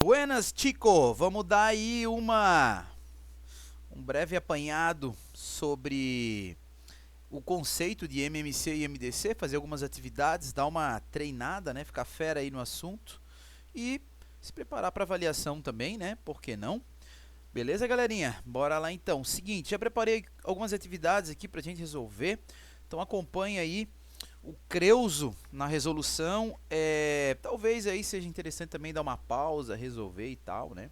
Buenas, Chico! Vamos dar aí um breve apanhado sobre o conceito de MMC e MDC, fazer algumas atividades, dar uma treinada, né? Ficar fera aí no assunto e se preparar para avaliação também, né? Por que não? Beleza, galerinha? Bora lá então. Seguinte, já preparei algumas atividades aqui pra gente resolver. Então acompanha aí o Creuso na resolução. Talvez aí seja interessante também dar uma pausa, resolver e tal, né?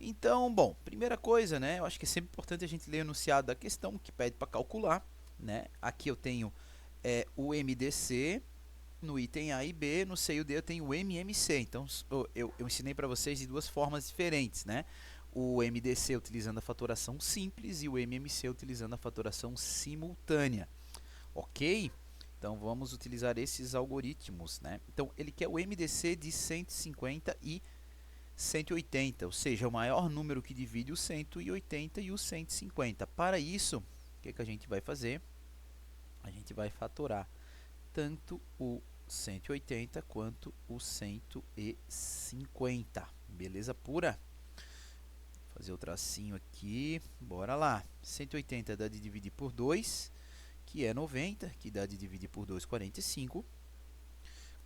Então, bom, primeira coisa, né? Eu acho que é sempre importante a gente ler o enunciado da questão que pede para calcular, né? Aqui eu tenho o MDC, no item A e B, no C e o D eu tenho o MMC. Então eu ensinei para vocês de duas formas diferentes, né? O MDC utilizando a fatoração simples e o MMC utilizando a fatoração simultânea. Ok? Então vamos utilizar esses algoritmos, né? Então ele quer o MDC de 150 e 180, ou seja, o maior número que divide o 180 e o 150. Para isso, o que a gente vai fazer? A gente vai fatorar tanto o 180 quanto o 150. Beleza pura? Vou fazer o tracinho aqui. Bora lá. 180 dá de dividir por 2, que é 90, que dá de dividir por 2, 45.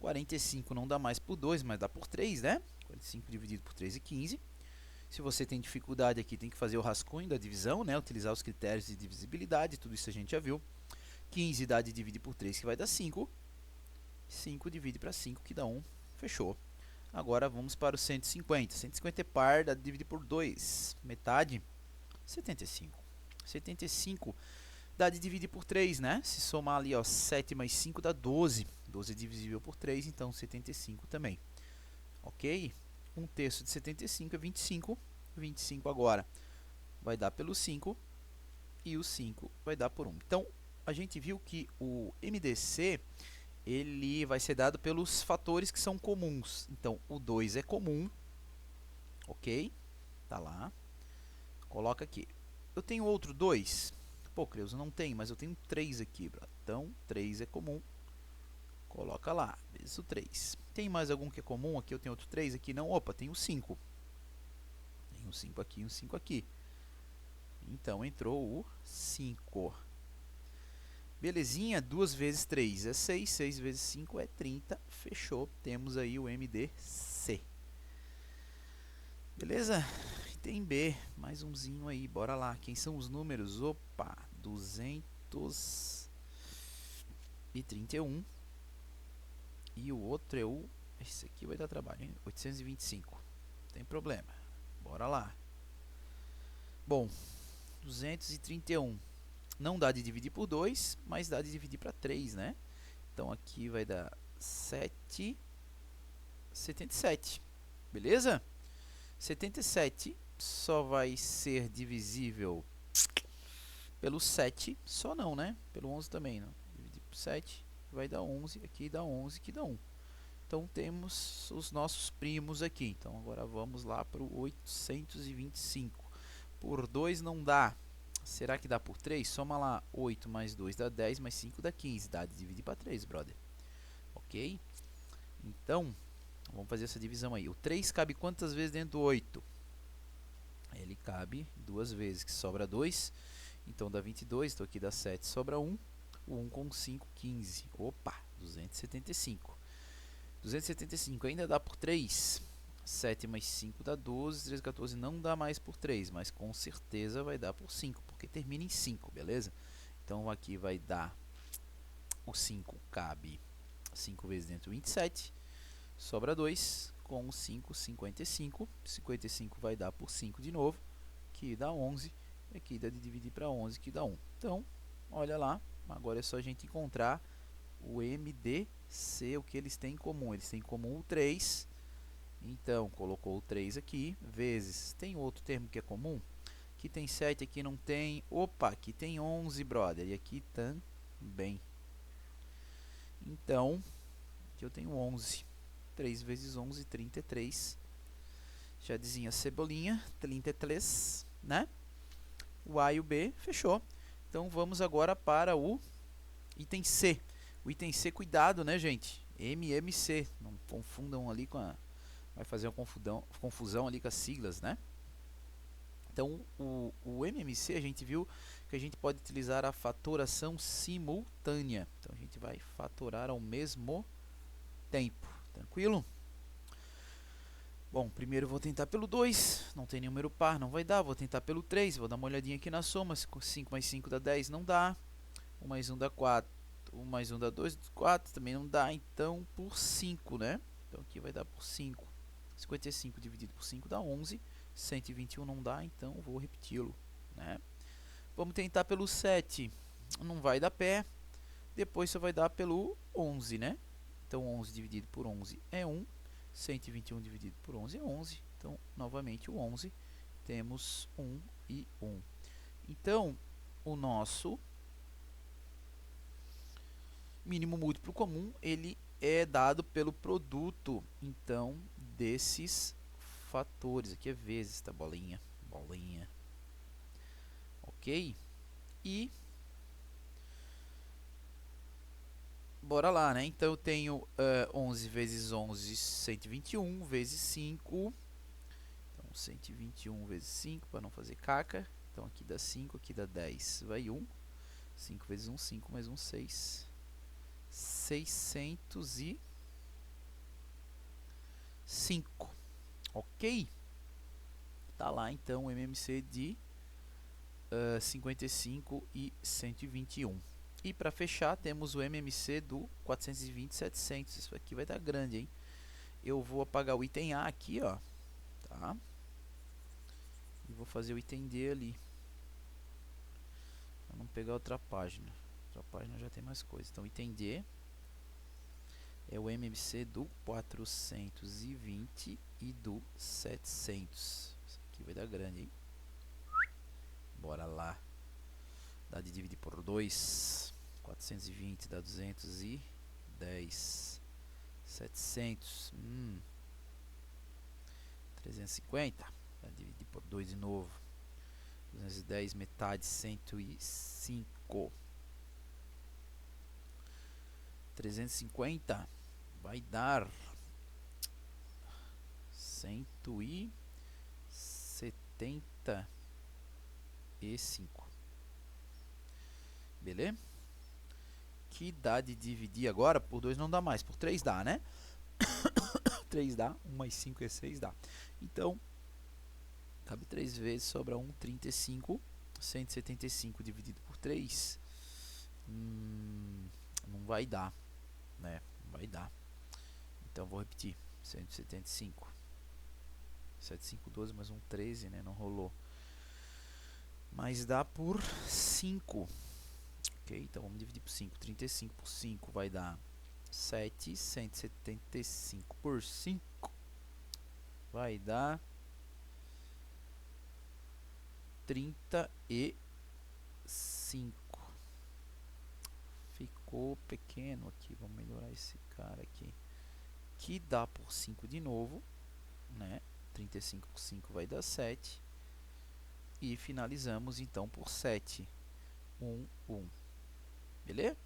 45 não dá mais por 2, mas dá por 3, né? 45 dividido por 3 é 15. Se você tem dificuldade aqui, tem que fazer o rascunho da divisão, né? Utilizar os critérios de divisibilidade, tudo isso a gente já viu. 15 dá de dividir por 3, que vai dar 5. 5 divide para 5, que dá 1. Fechou. Agora vamos para o 150. 150 é par, dá de dividir por 2. Metade, 75. 75 dá de dividir por 3, né? Se somar ali, ó, 7 mais 5 dá 12. 12 é divisível por 3, então 75 também. Ok? 1/3 de 75 é 25. 25 agora vai dar pelo 5 e o 5 vai dar por 1. Então, a gente viu que o MDC ele vai ser dado pelos fatores que são comuns. Então, o 2 é comum, ok? Tá lá. Coloca aqui. Eu tenho outro 2? Pô, Creuso, não tem, mas eu tenho 3 aqui, bro. Então, 3 é comum. Coloca lá, vezes o 3. Tem mais algum que é comum? Aqui eu tenho outro 3, aqui não. Opa, tem o 5. Tem um 5 aqui e um 5 aqui. Então, entrou o 5. Belezinha, 2 vezes 3 é 6, 6 vezes 5 é 30. Fechou, temos aí o MDC. Beleza? Item B, mais umzinho aí, bora lá. Quem são os números? Opa, 231. E o outro é o... Esse aqui vai dar trabalho, hein? 825. Não tem problema. Bora lá. Bom, 231. Não dá de dividir por 2, mas dá de dividir para 3, né? Então aqui vai dar 77. Beleza? 77 só vai ser divisível pelo 7, só não, né? Pelo 11 também, não. Dividir por 7 vai dar 11, aqui dá 11, aqui dá 1. Então temos os nossos primos aqui. Então agora vamos lá para o 825. Por 2 não dá. Será que dá por 3? Soma lá 8 mais 2 dá 10, mais 5 dá 15. Dá de dividir para 3, brother. Ok? Então, vamos fazer essa divisão aí. O 3 cabe quantas vezes dentro do 8? Ele cabe 2 vezes, que sobra 2. Então dá 22, então aqui dá 7, sobra 1. O 1 com 5, 15. Opa, 275. 275 ainda dá por 3. 7 mais 5 dá 12, 3, 14 não dá mais por 3, mas com certeza vai dar por 5, porque termina em 5, beleza? Então aqui vai dar, o 5 cabe 5 vezes dentro do 27, sobra 2, com 5, 55, 55 vai dar por 5 de novo, que dá 11, aqui dá de dividir para 11, que dá 1. Então, olha lá, agora é só a gente encontrar o MDC, o que eles têm em comum. Eles têm em comum o 3, então colocou o 3 aqui, vezes, tem outro termo que é comum? Aqui tem 7, aqui não tem, opa, aqui tem 11, brother, e aqui também. Então, aqui eu tenho 11, 3 vezes 11, 33, já dizia cebolinha, 33, né? O A e o B, fechou. Então vamos agora para o item C. O item C, cuidado, né, gente? MMC, não confundam ali com a vai fazer uma confusão ali com as siglas, né? Então, o MMC, a gente viu que a gente pode utilizar a fatoração simultânea. Então, a gente vai fatorar ao mesmo tempo, tranquilo? Bom, primeiro eu vou tentar pelo 2, não tem número par, não vai dar. Vou tentar pelo 3, vou dar uma olhadinha aqui na soma. 5 mais 5 dá 10, não dá. 1 mais 1 dá 4, 1 mais 1 dá 2, 4 também não dá. Então, por 5, né? Então, aqui vai dar por 5. 55 dividido por 5 dá 11. 121 não dá, então vou repeti-lo, né? Vamos tentar pelo 7. Não vai dar pé. Depois só vai dar pelo 11, né? Então, 11 dividido por 11 é 1. 121 dividido por 11 é 11. Então, novamente, o 11. Temos 1 e 1. Então, o nosso mínimo múltiplo comum, ele é dado pelo produto, então, desses fatores. Aqui é vezes, tá? Bolinha. Ok? E bora lá, né? Então, eu tenho 11 vezes 11, 121, vezes 5. Então, 121 vezes 5, para não fazer caca. Então, aqui dá 5, aqui dá 10, vai 1. 5 vezes 1, 5, mais 1, 6. 605. Ok? Tá lá, então, o MMC de 55 e 121. E para fechar, temos o MMC do 420 700. Isso aqui vai dar grande, hein? Eu vou apagar o item A aqui, ó. Tá? E vou fazer o item D ali. Para não pegar outra página. Outra página já tem mais coisa. Então, item D é o MMC do 420 e do 700. Isso aqui vai dar grande, hein? Bora lá. Dá de dividir por 2. 420 dá 210. 700. 350. Dá de dividir por 2 de novo. 210 metade, 105. 350 vai dar 175. Beleza? Que dá de dividir agora por 2 não dá mais, por 3 dá, né? 3 dá, 1 mais 5 é 6 dá. Então, cabe 3 vezes, sobra 1, 35. 175 dividido por 3 não vai dar, né? Não vai dar. Então, vou repetir. 175. 7, 5, 12 mais 1, 13, né? Não rolou. Mas dá por 5. Ok, então vamos dividir por 5. 35 por 5 vai dar 7. 175 por 5 vai dar 35. Ficou pequeno aqui. Vamos melhorar esse cara aqui. Que dá por 5 de novo, né? 35 por 5 vai dar 7. E finalizamos então por 7. 1, 1. Beleza?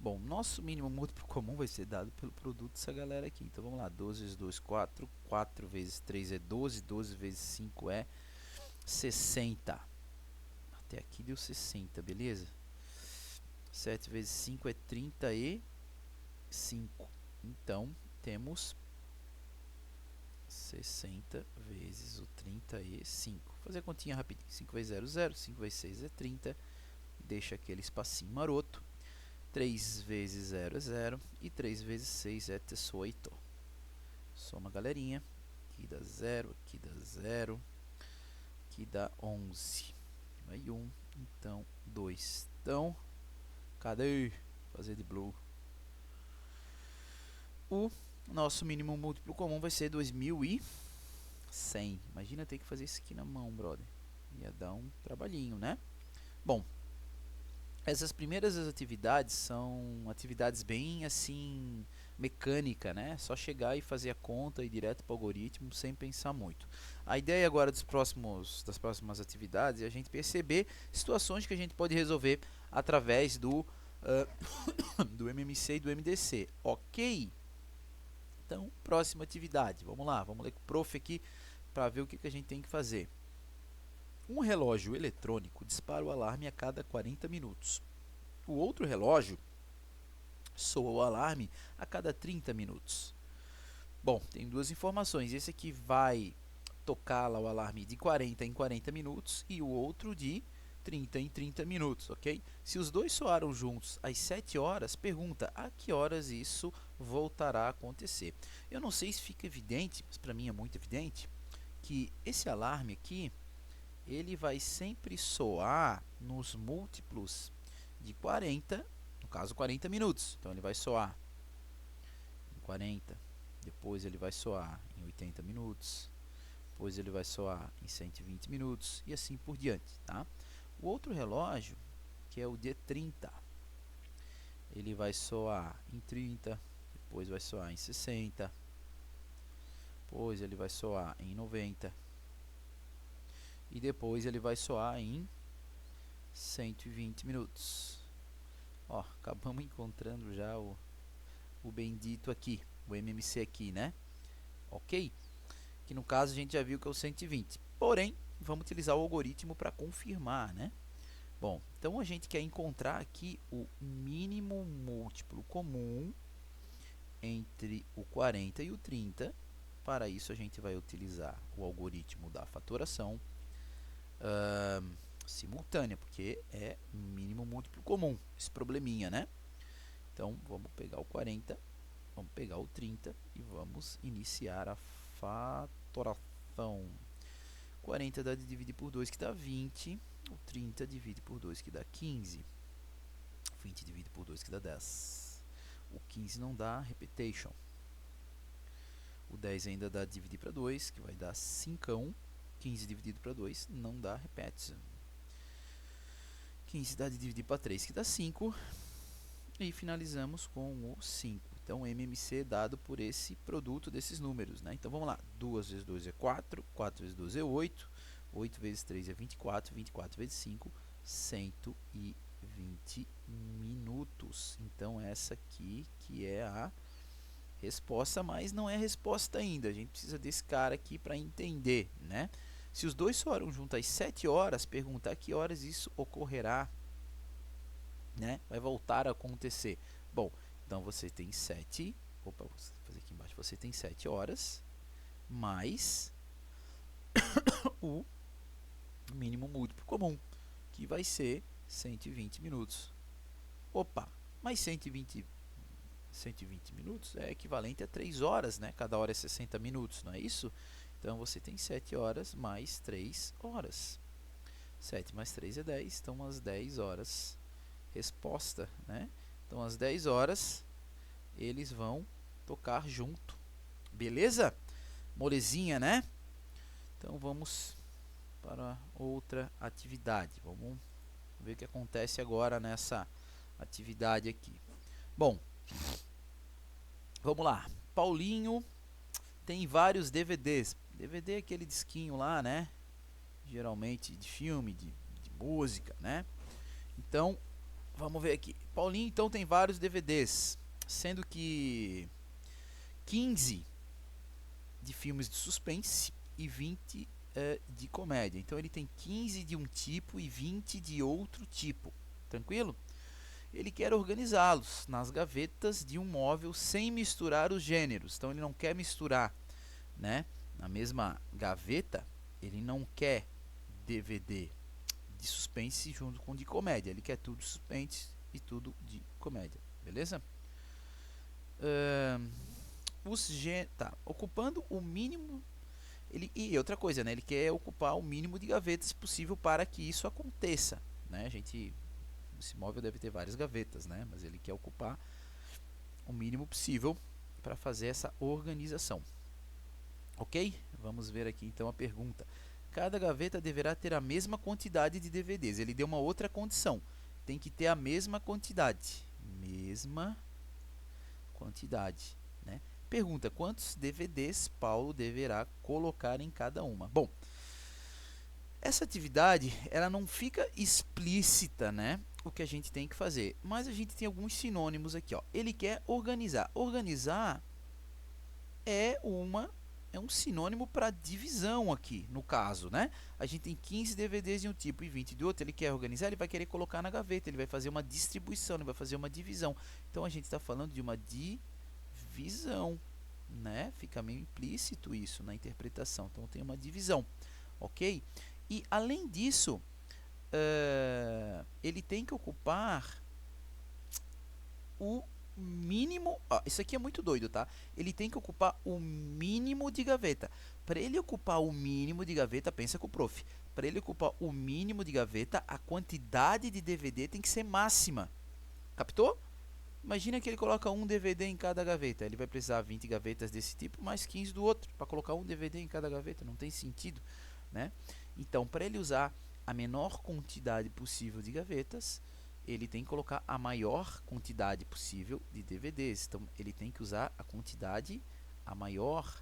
Bom, nosso mínimo múltiplo comum vai ser dado pelo produto dessa galera aqui. Então vamos lá, 12 vezes 2, 4. 4 vezes 3 é 12. 12 vezes 5 é 60. Até aqui deu 60, beleza? 7 vezes 5 é 35. Então, temos 60 vezes o 35. Vou fazer a continha rapidinho. 5 vezes 0, 0. 5 vezes 6 é 30. Deixa aquele espacinho maroto. 3 vezes 0 é 0. E 3 vezes 6 é 18. Soma, galerinha. Aqui dá 0, aqui dá 0. Aqui dá 11. Aí 1, então 2. Então, cadê? Fazer de blue. O nosso mínimo múltiplo comum vai ser 2100. Imagina ter que fazer isso aqui na mão, brother. Ia dar um trabalhinho, né? Bom, essas primeiras atividades são atividades bem assim mecânica, né? Só chegar e fazer a conta e ir direto para o algoritmo sem pensar muito. A ideia agora das próximas atividades é a gente perceber situações que a gente pode resolver através do do MMC e do MDC, ok? Então, próxima atividade. Vamos lá, vamos ler com o prof aqui para ver o que a gente tem que fazer. Um relógio eletrônico dispara o alarme a cada 40 minutos. O outro relógio soa o alarme a cada 30 minutos. Bom, tem duas informações. Esse aqui vai tocar lá o alarme de 40 em 40 minutos e o outro de 30 em 30 minutos, ok? Se os dois soaram juntos às 7 horas, pergunta a que horas isso voltará a acontecer. Eu não sei se fica evidente, mas para mim é muito evidente, que esse alarme aqui, ele vai sempre soar nos múltiplos de 40, no caso 40 minutos. Então ele vai soar em 40, depois ele vai soar em 80 minutos, depois ele vai soar em 120 minutos e assim por diante, tá? O outro relógio, que é o de 30, ele vai soar em 30, depois vai soar em 60, depois ele vai soar em 90 e depois ele vai soar em 120 minutos. Ó, acabamos encontrando já o bendito aqui, o MMC aqui, né? Ok? Que no caso a gente já viu que é o 120. Porém, vamos utilizar o algoritmo para confirmar, né? Bom, então a gente quer encontrar aqui o mínimo múltiplo comum entre o 40 e o 30. Para isso a gente vai utilizar o algoritmo da fatoração simultânea, porque é mínimo múltiplo comum, esse probleminha, né? Então, vamos pegar o 40, vamos pegar o 30 e vamos iniciar a fatoração. 40 dá de dividir por 2, que dá 20. O 30 divide por 2, que dá 15. 20 divide por 2, que dá 10. O 15 não dá, repetition. O 10 ainda dá de dividir para 2, que vai dar 5. 15 dividido para 2 não dá repetition. 15 dá de dividir para 3, que dá 5. E finalizamos com o 5. Então, MMC é dado por esse produto desses números, né? Então, vamos lá. 2 vezes 2 é 4. 4 vezes 2 é 8. 8 vezes 3 é 24. 24 vezes 5, 120 minutos. Então, essa aqui que é a resposta, mas não é a resposta ainda. A gente precisa desse cara aqui para entender, né? Se os dois soaram juntos às 7 horas, perguntar que horas isso ocorrerá, né? Vai voltar a acontecer. Bom, então você tem 7. Opa, vou fazer aqui embaixo. Você tem 7 horas mais o mínimo múltiplo comum, que vai ser 120 minutos. Opa, mas 120 minutos é equivalente a 3 horas, né? Cada hora é 60 minutos, não é isso? Então você tem 7 horas mais 3 horas. 7 mais 3 é 10, então as 10 horas. Resposta, né? Então às 10 horas eles vão tocar junto. Beleza? Molezinha, né? Então vamos para outra atividade. Vamos ver o que acontece agora nessa atividade aqui. Bom, vamos lá. Paulinho tem vários DVDs. DVD é aquele disquinho lá, né? Geralmente de filme, de música, né? Então, vamos ver aqui. Paulinho, então, tem vários DVDs, sendo que 15 de filmes de suspense e 20 de comédia. Então, ele tem 15 de um tipo e 20 de outro tipo. Tranquilo? Ele quer organizá-los nas gavetas de um móvel sem misturar os gêneros. Então, ele não quer misturar, né? Na mesma gaveta, ele não quer DVD de suspense junto com de comédia. Ele quer tudo de suspense e tudo de comédia. Beleza? Tá, ocupando o mínimo. E outra coisa, né? Ele quer ocupar o mínimo de gavetas possível para que isso aconteça, né? Esse móvel deve ter várias gavetas, né? Mas ele quer ocupar o mínimo possível para fazer essa organização. Ok? Vamos ver aqui então a pergunta. Cada gaveta deverá ter a mesma quantidade de DVDs. Ele deu uma outra condição. Tem que ter a mesma quantidade. Mesma quantidade, né? Pergunta: quantos DVDs Paulo deverá colocar em cada uma? Bom, essa atividade ela não fica explícita, né? O que a gente tem que fazer, mas a gente tem alguns sinônimos aqui, ó. Ele quer organizar. Organizar é um sinônimo para divisão aqui, no caso, né? A gente tem 15 DVDs de um tipo e 20 de outro, ele quer organizar, ele vai querer colocar na gaveta, ele vai fazer uma distribuição, ele vai fazer uma divisão. Então, a gente está falando de uma divisão, né? Fica meio implícito isso na interpretação. Então, tem uma divisão, ok? E, além disso, ele tem que ocupar o mínimo. Isso aqui é muito doido, tá? Ele tem que ocupar o mínimo de gaveta. Para ele ocupar o mínimo de gaveta, pensa com o prof. Para ele ocupar o mínimo de gaveta, a quantidade de DVD tem que ser máxima. Captou? Imagina que ele coloca um DVD em cada gaveta. Ele vai precisar 20 gavetas desse tipo, mais 15 do outro. Para colocar um DVD em cada gaveta. Não tem sentido, né? Então, para ele usar a menor quantidade possível de gavetas, ele tem que colocar a maior quantidade possível de DVDs. Então, ele tem que usar a maior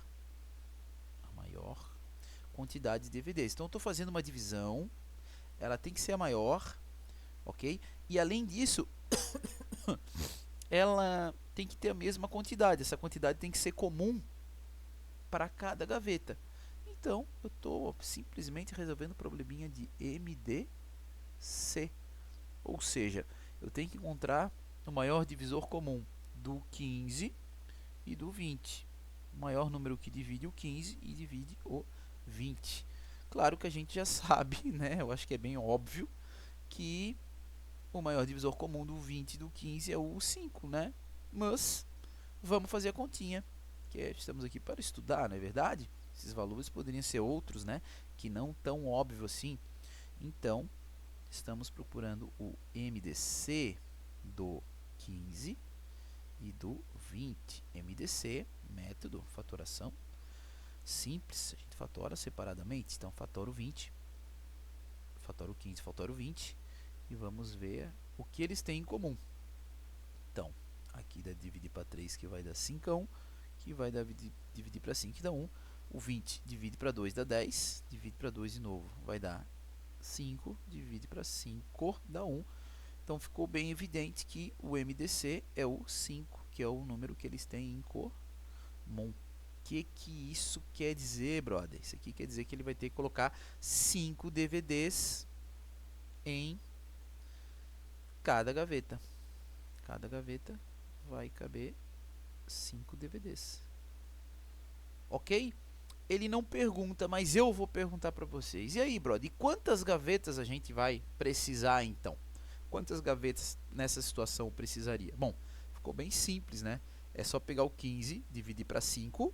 quantidade de DVDs. Então, eu estou fazendo uma divisão, ela tem que ser a maior, ok? E, além disso, ela tem que ter a mesma quantidade. Essa quantidade tem que ser comum para cada gaveta. Então, eu estou simplesmente resolvendo o probleminha de MDC. Ou seja, eu tenho que encontrar o maior divisor comum do 15 e do 20. O maior número que divide o 15 e divide o 20. Claro que a gente já sabe, né? Eu acho que é bem óbvio que o maior divisor comum do 20 e do 15 é o 5, né? Mas vamos fazer a continha, que estamos aqui para estudar, não é verdade? Esses valores poderiam ser outros, né? Que não tão óbvio assim. Então, estamos procurando o MDC do 15 e do 20. MDC, método, fatoração simples, a gente fatora separadamente. Então, fatoro 20, fatoro 15, fatoro 20 e vamos ver o que eles têm em comum. Então, aqui dá dividir para 3 que vai dar 5, que vai dar dividir para 5 que dá 1. O 20 divide para 2 dá 10, divide para 2 de novo, vai dar 5, divide para 5 dá 1. Então ficou bem evidente que o MDC é o 5, que é o número que eles têm em comum. O que isso quer dizer, brother? Isso aqui quer dizer que ele vai ter que colocar 5 DVDs em cada gaveta. Cada gaveta vai caber 5 DVDs. Ok? Ele não pergunta, mas eu vou perguntar para vocês. E aí, brother, e quantas gavetas a gente vai precisar então? Quantas gavetas nessa situação eu precisaria? Bom, ficou bem simples, né? É só pegar o 15, dividir para 5,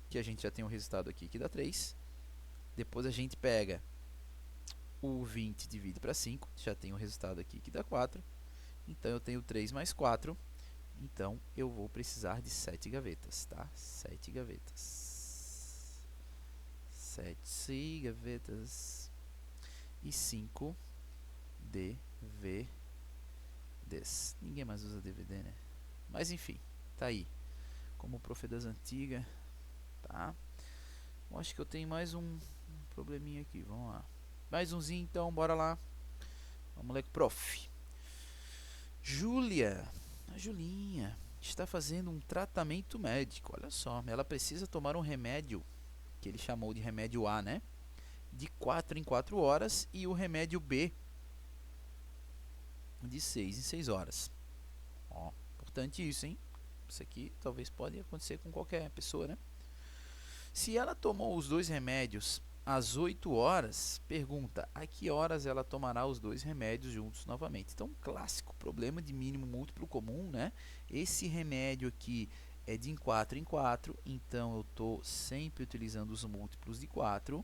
que a gente já tem um resultado aqui que dá 3. Depois a gente pega o 20, divide para 5, já tem um resultado aqui que dá 4. Então eu tenho 3 mais 4. Então eu vou precisar de 7 gavetas, tá? 7 gavetas. 7 gavetas e 5 DVDs. Ninguém mais usa DVD, né? Mas enfim, tá aí. Como o prof das antigas, tá? Eu acho que eu tenho mais um probleminha aqui, vamos lá. Mais umzinho então, bora lá. Vamos ler com o prof. Júlia, a Julinha, está fazendo um tratamento médico, olha só. Ela precisa tomar um remédio, que ele chamou de remédio A, né? De 4 em 4 horas e o remédio B de 6 em 6 horas. Ó, importante isso, hein? Isso aqui talvez pode acontecer com qualquer pessoa, né? Se ela tomou os dois remédios às 8 horas, pergunta a que horas ela tomará os dois remédios juntos novamente. Então, clássico, problema de mínimo múltiplo comum, né? Esse remédio aqui é de 4 em 4, então eu estou sempre utilizando os múltiplos de 4,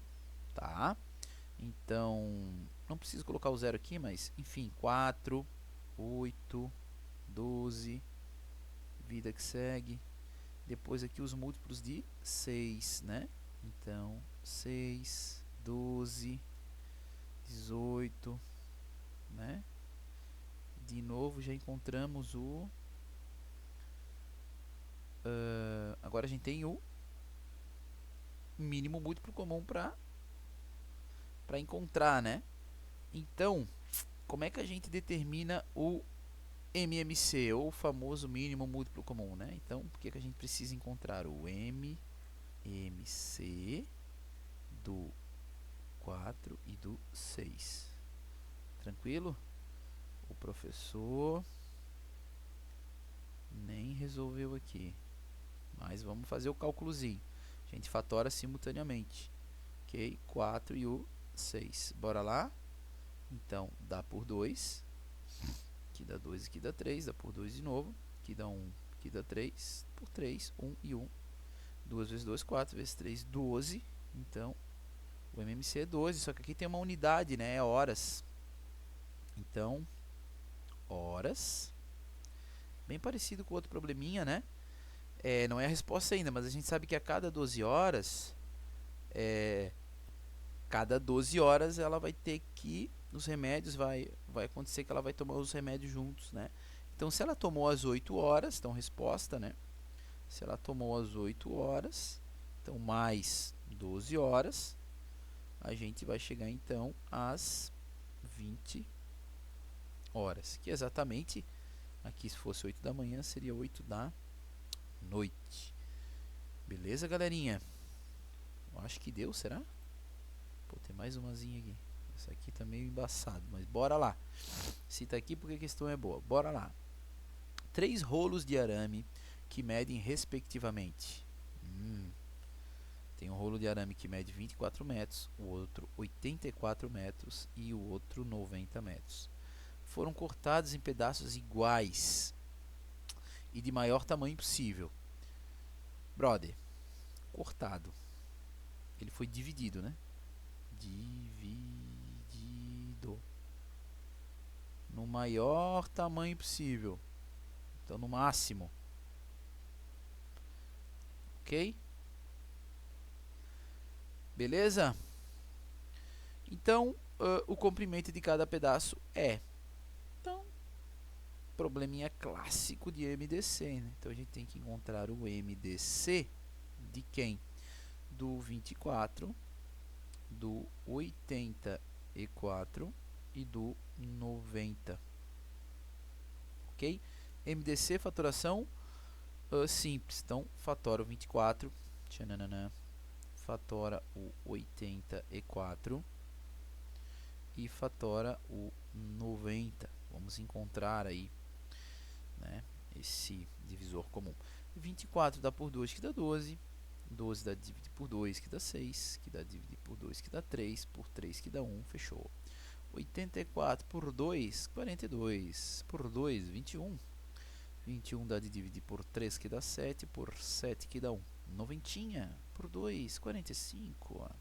tá? Então, não preciso colocar o zero aqui, mas enfim, 4, 8, 12, vida que segue. Depois aqui os múltiplos de 6, né? Então, 6, 12, 18, né? De novo já encontramos o... agora a gente tem o mínimo múltiplo comum para encontrar, né? Então, como é que a gente determina o MMC, ou o famoso mínimo múltiplo comum, né? Então, por que a gente precisa encontrar o MMC do 4 e do 6? Tranquilo? O professor nem resolveu aqui, mas vamos fazer o cálculozinho. A gente fatora simultaneamente, ok? 4 e o 6. Bora lá? Então, dá por 2. Aqui dá 2, aqui dá 3. Dá por 2 de novo. Aqui dá 1, aqui dá 3. Por 3, 1 e 1. 2 vezes 2, 4. Vezes 3, 12. Então, o MMC é 12. Só que aqui tem uma unidade, né? É horas. Então, horas. Bem parecido com o outro probleminha, né? Não é a resposta ainda, mas a gente sabe que a cada 12 horas... cada 12 horas ela vai ter que... Os remédios vai acontecer que ela vai tomar os remédios juntos, né? Então, se ela tomou às 8 horas, então resposta, né? Se ela tomou às 8 horas, então mais 12 horas, a gente vai chegar então às 20 horas, que exatamente, aqui se fosse 8 da manhã, seria 8 da noite. Beleza, galerinha? Eu acho que deu, será? Pô, tem mais umazinha aqui. Essa aqui tá meio embaçado, mas bora lá. Se tá aqui porque a questão é boa. Bora lá. 3 rolos de arame que medem respectivamente. Tem um rolo de arame que mede 24 metros, o outro 84 metros e o outro 90 metros. Foram cortados em pedaços iguais e de maior tamanho possível. Brother, cortado. Ele foi dividido, né? Dividido. No maior tamanho possível. Então, no máximo. Ok? Beleza? Então, o comprimento de cada pedaço é. Então, probleminha clássico de MDC, né? Então, a gente tem que encontrar o MDC de quem? Do 24, do 84 e do 90. Ok? MDC, fatoração simples. Então, fatora o 24. Tchananã, fatora o 84 e fatora o 90. Vamos encontrar aí, né, esse divisor comum. 24 dá por 2, que dá 12. 12 dá dividir por 2, que dá 6. Que dá dividir por 2, que dá 3. Por 3, que dá 1. Fechou. 84 por 2, 42. Por 2, 21. 21 dá de dividir por 3, que dá 7. Por 7, que dá 1. Noventinha. Por 2, 45.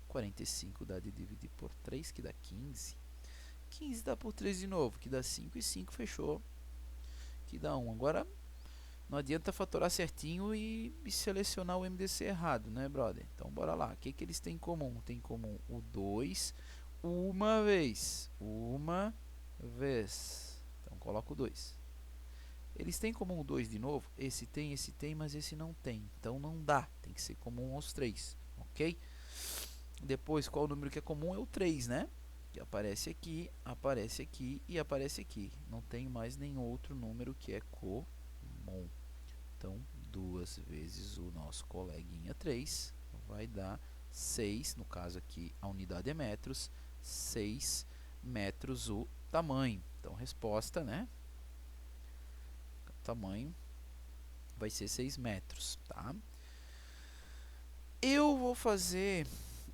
45 dá de dividir por 3, que dá 15. 15 dá por 3 de novo, que dá 5. E 5 fechou, que dá 1. Agora, não adianta fatorar certinho e selecionar o MDC errado, né, brother? Então, bora lá. O que eles têm em comum? Tem em comum o 2 uma vez. Uma vez. Então, coloca o 2. Eles têm em comum o 2 de novo? Esse tem, mas esse não tem. Então, não dá. Tem que ser comum aos 3, ok? Depois, qual o número que é comum? É o 3, né? Que aparece aqui e aparece aqui. Não tem mais nenhum outro número que é comum. Então, 2 vezes o nosso coleguinha 3 vai dar 6. No caso aqui, a unidade é metros. 6 metros o tamanho. Então, resposta, né? O tamanho vai ser 6 metros, tá? Eu vou fazer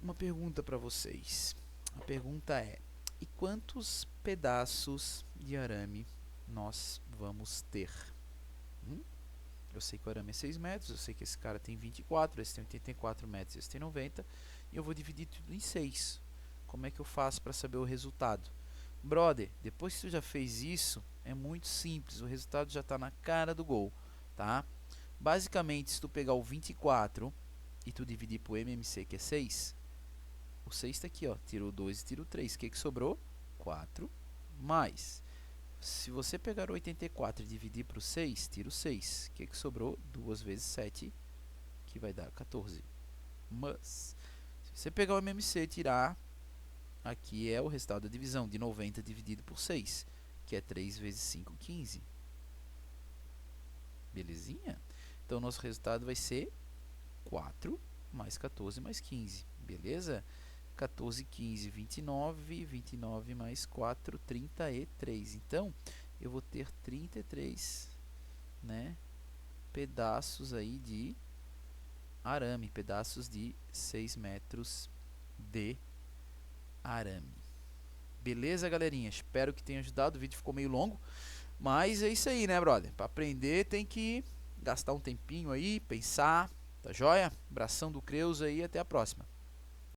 uma pergunta para vocês. A pergunta é: e quantos pedaços de arame nós vamos ter? Eu sei que o arame é 6 metros, eu sei que esse cara tem 24, esse tem 84 metros, esse tem 90, e eu vou dividir tudo em 6. Como é que eu faço para saber o resultado? Brother, depois que tu já fez isso, é muito simples, o resultado já está na cara do gol, tá? Basicamente, se tu pegar o 24 e tu dividir por MMC, que é 6, o 6 está aqui, ó, tira o 2 e tira o 3, o que sobrou? 4 mais. Se você pegar o 84 e dividir por 6, tira o 6. O que sobrou? 2 vezes 7, que vai dar 14. Mas, se você pegar o MMC e tirar, aqui é o resultado da divisão, de 90 dividido por 6, que é 3 vezes 5, 15. Belezinha? Então, nosso resultado vai ser 4 mais 14 mais 15. Beleza? 14, 15, 29. 29 mais 4, 33. Então, eu vou ter 33, né, pedaços aí de arame, pedaços de 6 metros de arame. Beleza, galerinha? Espero que tenha ajudado. O vídeo ficou meio longo, mas é isso aí, né, brother? Para aprender tem que gastar um tempinho aí, pensar, tá joia? Abração do Creus aí, até a próxima.